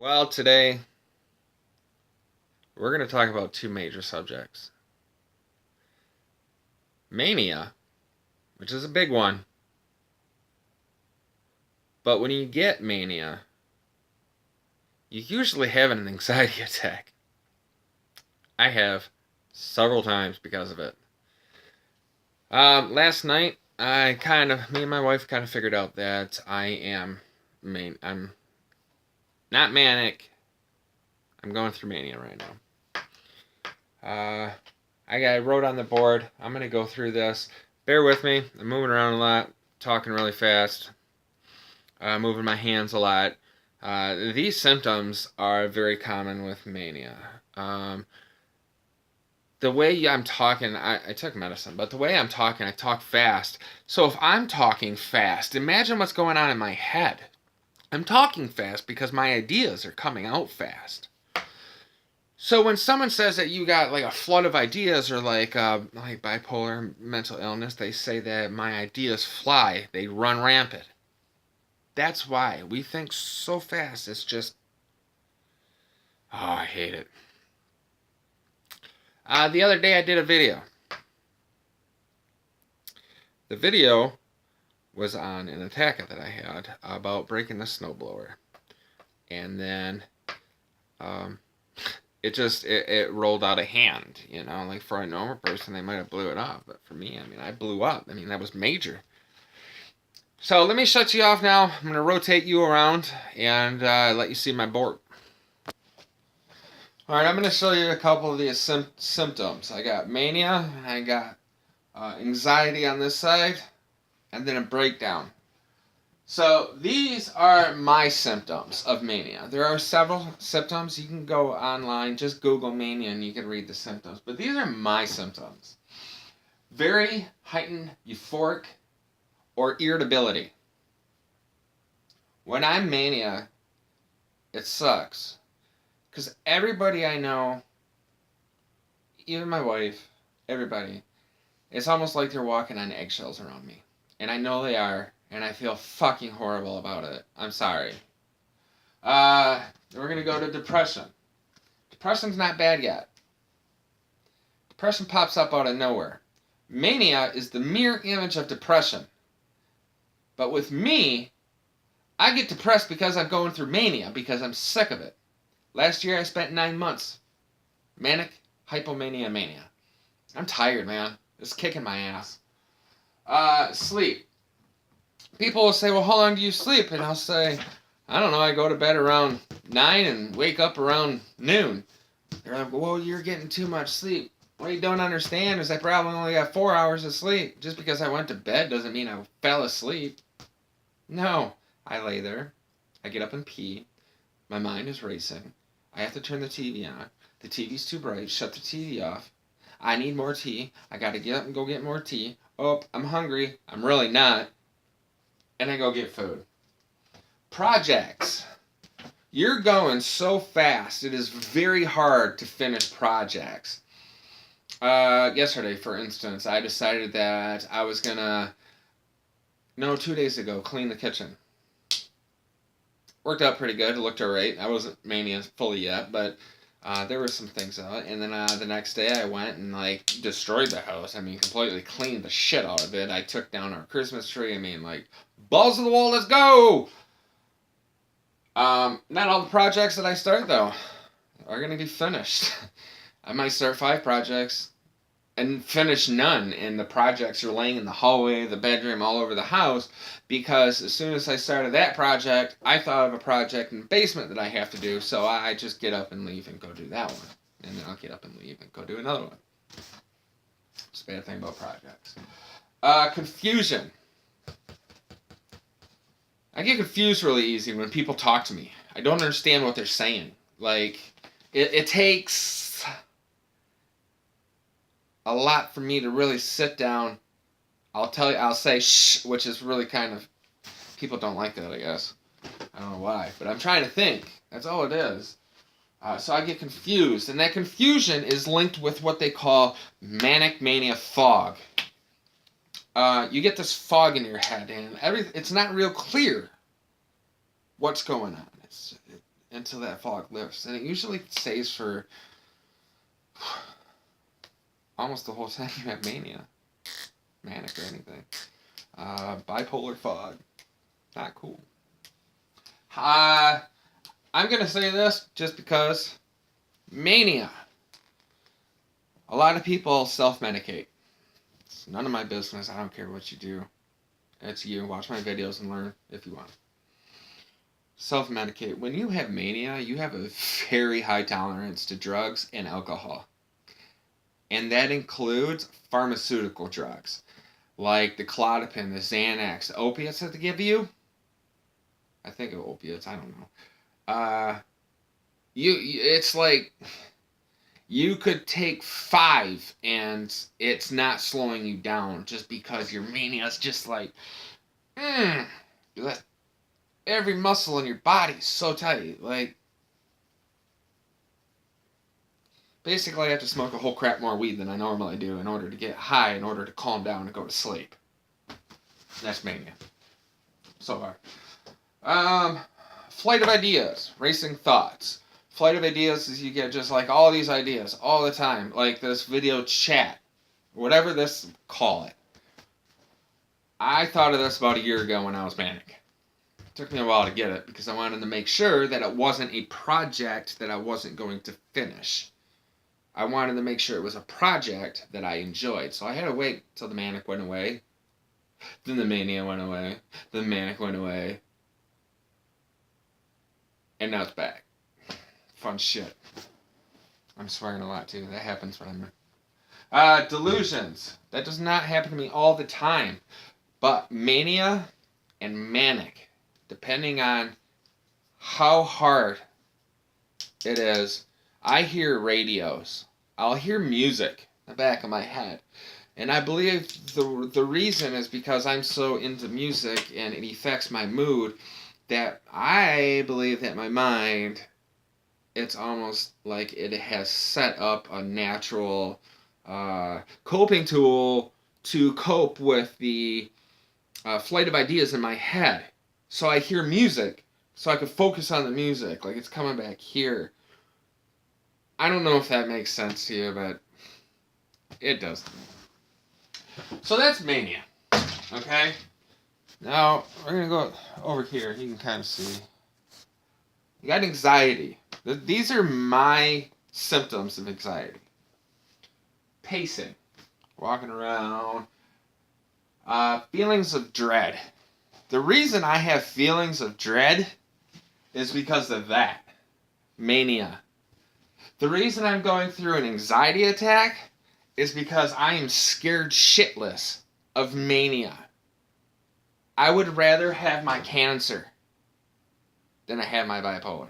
Well, today we're going to talk about two major subjects. Mania, which is a big one. But when you get mania, you usually have an anxiety attack. I have several times because of it. Last night, me and my wife kind of figured out that I'm not manic. I'm going through mania right now. I wrote on the board. I'm going to go through this. Bear with me. I'm moving around a lot, talking really fast, moving my hands a lot. These symptoms are very common with mania. The way I'm talking, I took medicine, but the way I'm talking, I talk fast. So if I'm talking fast, imagine what's going on in my head. I'm talking fast because my ideas are coming out fast. So when someone says that you got like a flood of ideas or like bipolar mental illness, they say that my ideas fly, they run rampant. That's why we think so fast. It's just, oh, I hate it. The other day I did a video. The video was on an attack that I had about breaking the snowblower. And then it rolled out of hand, like for a normal person they might have blew it off, but for me, I blew up. That was major. So let me shut you off now. I'm going to rotate you around and let you see my board. Alright, I'm going to show you a couple of these symptoms. I got mania, I got anxiety on this side, and then a breakdown. So these are my symptoms of mania. There are several symptoms. You can go online, just Google mania, and you can read the symptoms. But these are my symptoms. Very heightened euphoric or irritability. When I'm mania, it sucks. Because everybody I know, even my wife, everybody, it's almost like they're walking on eggshells around me. And I know they are, and I feel fucking horrible about it. I'm sorry. We're going to go to depression. Depression's not bad yet. Depression pops up out of nowhere. Mania is the mirror image of depression. But with me, I get depressed because I'm going through mania, because I'm sick of it. Last year I spent 9 months. Manic, hypomania, mania. I'm tired, man. It's kicking my ass. Sleep. People will say, well, how long do you sleep? And I'll say, I don't know, I go to bed around 9 and wake up around noon. They're like, well, you're getting too much sleep. What you don't understand is I probably only got 4 hours of sleep. Just because I went to bed doesn't mean I fell asleep. No. I lay there. I get up and pee. My mind is racing. I have to turn the TV on. The TV's too bright. Shut the TV off. I need more tea. I gotta get up and go get more tea. Oh, I'm hungry. I'm really not. And I go get food. Projects. You're going so fast. It is very hard to finish projects. Yesterday, for instance, I decided that I was gonna, 2 days ago, clean the kitchen. Worked out pretty good. It looked alright. I wasn't mania fully yet, but there were some things out. And then the next day I went and destroyed the house. Completely cleaned the shit out of it. I took down our Christmas tree. Balls to the wall, let's go! Not all the projects that I start, though, are going to be finished. I might start 5 projects and finish none, and the projects are laying in the hallway, the bedroom, all over the house, because as soon as I started that project, I thought of a project in the basement that I have to do, so I just get up and leave and go do that one. And then I'll get up and leave and go do another one. It's a bad thing about projects. Confusion. I get confused really easy when people talk to me. I don't understand what they're saying. It takes a lot for me to really sit down. I'll say shh, which is really kind of, people don't like that, I guess. I don't know why, but I'm trying to think. That's all it is. So I get confused, and that confusion is linked with what they call manic mania fog. You get this fog in your head, and it's not real clear what's going on. until that fog lifts. And it usually stays for almost the whole time you have mania. Manic or anything. Bipolar fog. Not cool. I'm going to say this just because mania. A lot of people self-medicate. It's none of my business. I don't care what you do. It's you. Watch my videos and learn if you want. Self-medicate. When you have mania, you have a very high tolerance to drugs and alcohol. And that includes pharmaceutical drugs. Like the Clozapine, the Xanax, the opiates that they give you. I think of opiates. I don't know. It's like you could take 5 and it's not slowing you down just because your mania is just like, every muscle in your body is so tight. Like, basically I have to smoke a whole crap more weed than I normally do in order to get high, in order to calm down and go to sleep. That's mania. So hard. Flight of ideas, racing thoughts. Flight of ideas is you get just like all these ideas all the time, like this video chat, whatever this call it. I thought of this about a year ago when I was manic. It took me a while to get it because I wanted to make sure that it wasn't a project that I wasn't going to finish. I wanted to make sure it was a project that I enjoyed, so I had to wait till the manic went away. Then the mania went away. Then the manic went away. And now it's back. Fun shit. I'm swearing a lot too. That happens when I'm... delusions. That does not happen to me all the time. But mania and manic, depending on how hard it is, I hear radios. I'll hear music in the back of my head. And I believe the reason is because I'm so into music and it affects my mood that I believe that my mind, it's almost like it has set up a natural coping tool to cope with the flight of ideas in my head. So I hear music, so I can focus on the music, like it's coming back here. I don't know if that makes sense to you, but it does. So that's mania, okay? Now, we're going to go over here. You can kind of see. You got anxiety. These are my symptoms of anxiety. Pacing. Walking around. Feelings of dread. The reason I have feelings of dread is because of that. Mania. The reason I'm going through an anxiety attack is because I am scared shitless of mania. I would rather have my cancer than I have my bipolar.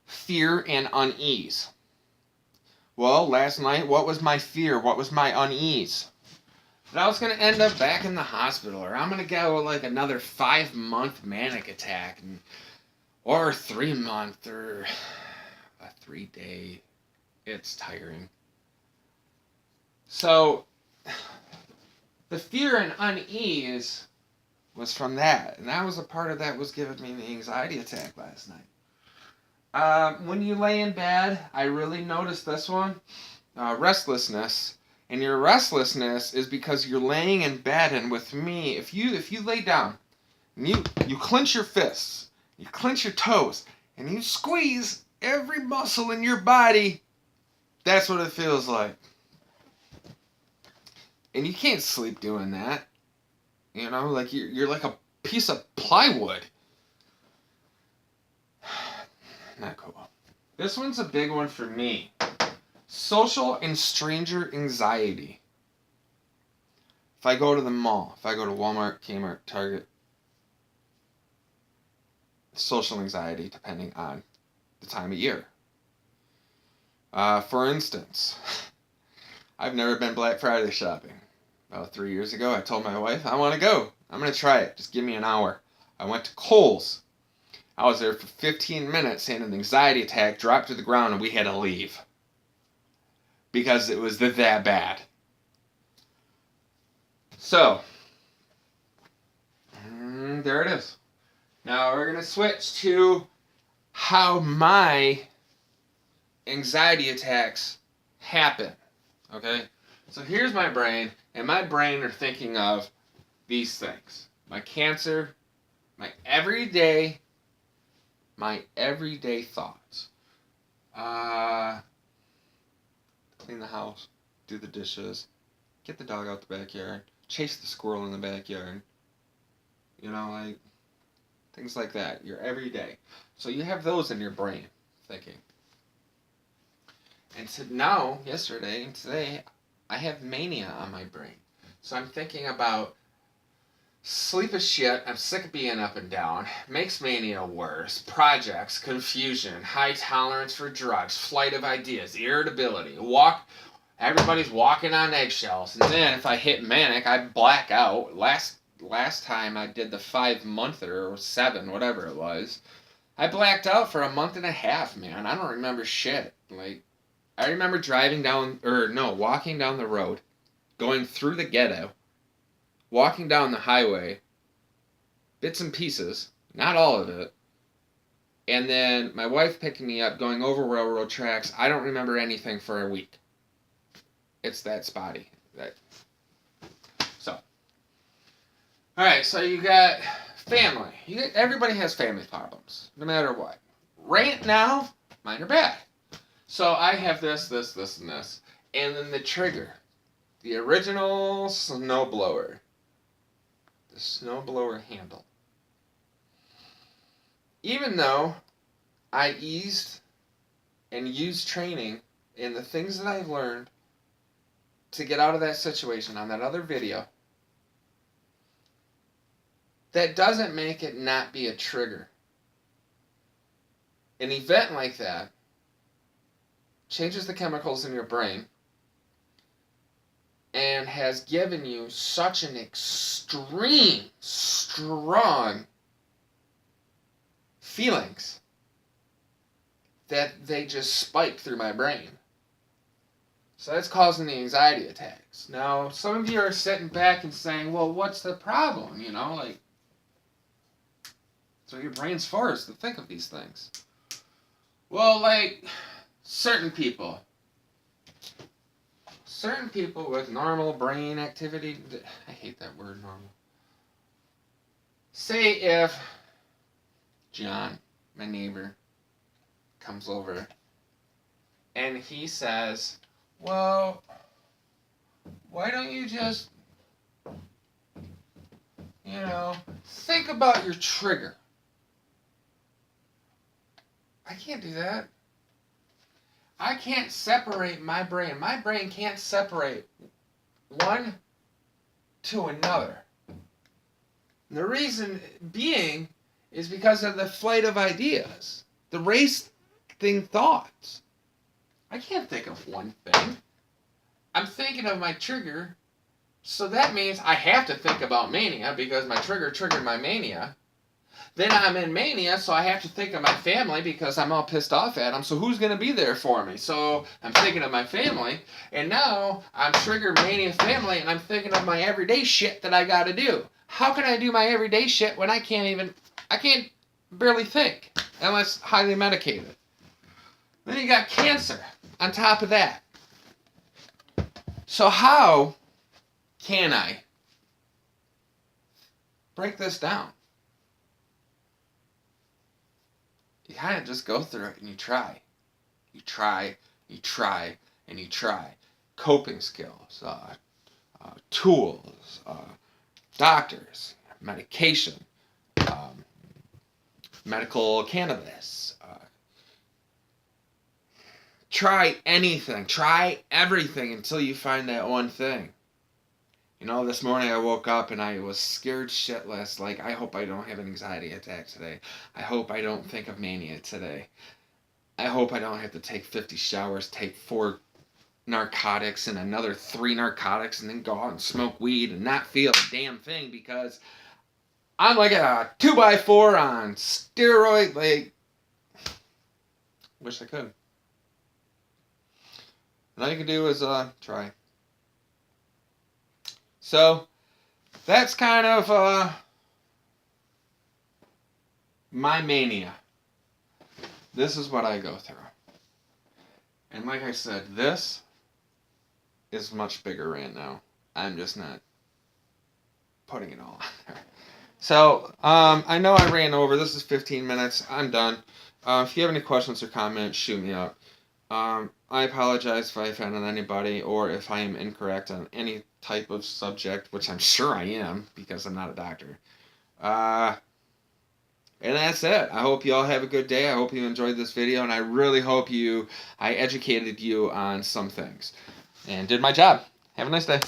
Fear and unease. Well, last night, what was my fear? What was my unease? That I was going to end up back in the hospital, or I'm going to go like another 5-month manic attack, or 3-month, or a 3-day. It's tiring. So, the fear and unease was from that. And that was a part of that was giving me the anxiety attack last night. When you lay in bed, I really noticed this one. Restlessness. And your restlessness is because you're laying in bed, and with me, if you lay down, and you clench your fists, you clench your toes, and you squeeze every muscle in your body, that's what it feels like. And you can't sleep doing that. You know, like you're like a piece of plywood. Not cool. This one's a big one for me. Social and stranger anxiety. If I go to the mall, if I go to Walmart, Kmart, Target, social anxiety depending on the time of year. For instance, I've never been Black Friday shopping. About 3 years ago, I told my wife, I want to go. I'm going to try it. Just give me an hour. I went to Kohl's. I was there for 15 minutes and an anxiety attack dropped to the ground and we had to leave. Because it was that bad. So, there it is. Now we're going to switch to how my anxiety attacks happen. Okay? So here's my brain, and my brain are thinking of these things. My cancer, my everyday thoughts. Clean the house, do the dishes, get the dog out the backyard, chase the squirrel in the backyard. You know, like things like that. Your everyday. So you have those in your brain thinking. And yesterday and today, I have mania on my brain. So I'm thinking about sleep is shit, I'm sick of being up and down, makes mania worse, projects, confusion, high tolerance for drugs, flight of ideas, irritability, everybody's walking on eggshells, and then if I hit manic, I black out. Last time I did the 5-monther or 7, whatever it was, I blacked out for a month and a half, man. I don't remember shit. Like, I remember walking down the road, going through the ghetto, walking down the highway, bits and pieces, not all of it, and then my wife picking me up, going over railroad tracks. I don't remember anything for a week. It's that spotty. Alright, so you got family. Everybody has family problems, no matter what. Right now, mine are bad. So I have this, and this. And then the trigger. The original snowblower. The snowblower handle. Even though I eased and used training in the things that I've learned to get out of that situation on that other video, that doesn't make it not be a trigger. An event like that changes the chemicals in your brain and has given you such an extreme, strong feelings that they just spike through my brain. So that's causing the anxiety attacks. Now, some of you are sitting back and saying, well, what's the problem? You know, like, so your brain's for us to think of these things. Well, like, certain people with normal brain activity, I hate that word, normal. Say if John, my neighbor, comes over and he says, well, why don't you just, think about your trigger. I can't do that. I can't separate my brain. My brain can't separate one to another. The reason being is because of the flight of ideas, the racing thoughts. I can't think of one thing. I'm thinking of my trigger, so that means I have to think about mania because my trigger triggered my mania. Then I'm in mania, so I have to think of my family because I'm all pissed off at them. So who's going to be there for me? So I'm thinking of my family. And now I'm triggered mania family, and I'm thinking of my everyday shit that I got to do. How can I do my everyday shit when I can't barely think unless highly medicated? Then you got cancer on top of that. So how can I break this down? You kind of just go through it and you try. You try, and you try. Coping skills, tools, doctors, medication, medical cannabis. Try anything. Try everything until you find that one thing. This morning I woke up and I was scared shitless. Like, I hope I don't have an anxiety attack today. I hope I don't think of mania today. I hope I don't have to take 50 showers, take 4 narcotics and another 3 narcotics and then go out and smoke weed and not feel a damn thing because I'm like a 2x4 on steroid. Like, wish I could. And all you can do is try. So, that's kind of My mania. This is what I go through. And like I said, this is much bigger right now. I'm just not putting it all on there. So, I know I ran over. This is 15 minutes. I'm done. If you have any questions or comments, shoot me out. I apologize if I offended anybody or if I am incorrect on any type of subject, which I'm sure I am because I'm not a doctor. Uh, and that's it. I hope you all have a good day. I hope you enjoyed this video, and I really hope I educated you on some things and did my job. Have a nice day.